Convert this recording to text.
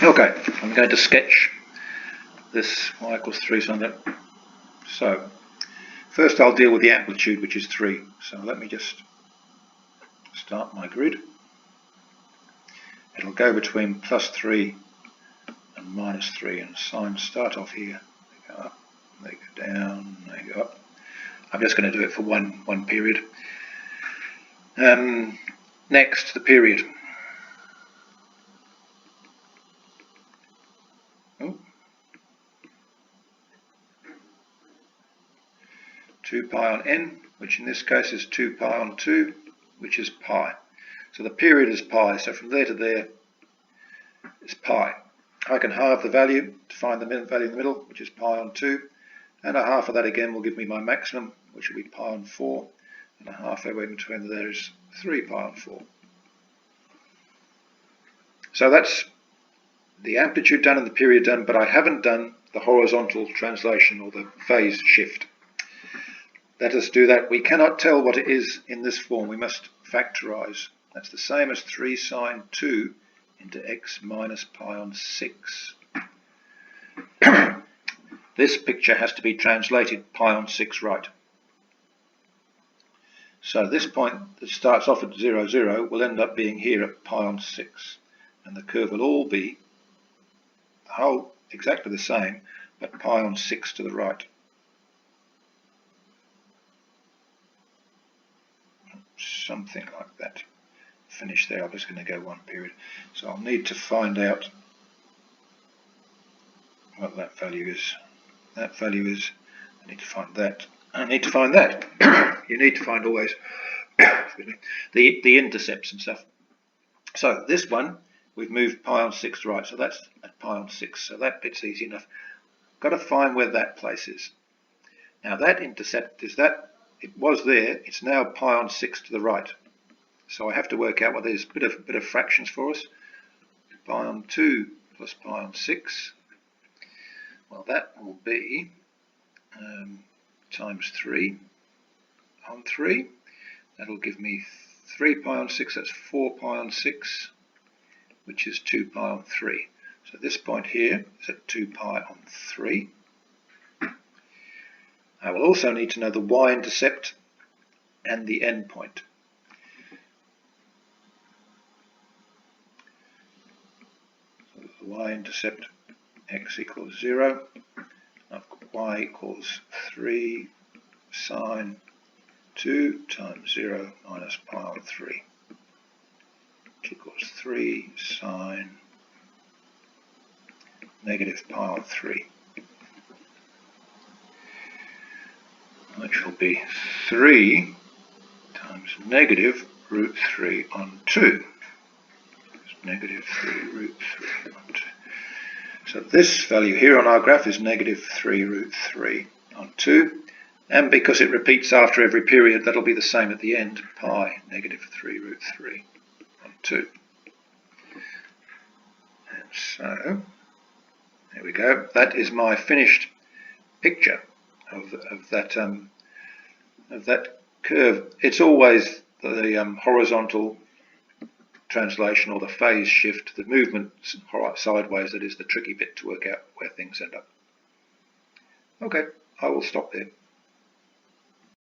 Okay, I'm going to sketch this y equals 3 sine that. So first I'll deal with the amplitude, which is 3. So let me just start my grid. It'll go between +3 and -3, and sines start off here. They go up, they go down, they go up. I'm just going to do it for one period. Next, the period. Oh. 2 pi on n, which in this case is 2 pi on 2, which is pi. So the period is pi, so from there to there is pi. I can halve the value to find the value in the middle, which is pi on 2, and a half of that again will give me my maximum, which will be pi on 4, and a half over in between there is 3 pi on 4. So that's the amplitude done and the period done, but I haven't done the horizontal translation or the phase shift. Let us do that. We cannot tell what it is in this form. We must factorize. That's the same as 3 sine 2 into x minus pi on 6. This picture has to be translated pi on 6 right. So this point that starts off at 0, 0 will end up being here at pi on 6. And the curve will all be the whole exactly the same, but pi on 6 to the right. Something like that. Finish there. I'm just going to go one period. So I'll need to find out what that value is. That value is, I need to find that. I need to find that. You need to find always the intercepts and stuff. So this one, we've moved pi on 6 to right, so that's at pi on 6. So that bit's easy enough. Got to find where that place is. Now that intercept is that. It was there, it's now pi on 6 to the right. So I have to work out what there's a bit of fractions for us. Pi on 2 plus pi on 6. Well, that will be times 3 on 3. That'll give me 3 pi on 6, that's 4 pi on 6, which is 2 pi on 3. So this point here is at 2 pi on 3. I will also need to know the y-intercept and the endpoint. So the y-intercept, x equals 0. I've got y equals 3 sine 2 times 0 minus pi on 3, which equals 3 sine negative pi on 3. Which will be 3 times negative root 3 on 2. It's negative 3 root 3 on 2. So this value here on our graph is negative 3 root 3 on 2. And because it repeats after every period, that'll be the same at the end. Pi negative 3 root 3 on 2. And so, there we go. That is my finished picture of that curve. It's always the horizontal translation or the phase shift, the movement sideways, that is the tricky bit to work out where things end up. Okay, I will stop there.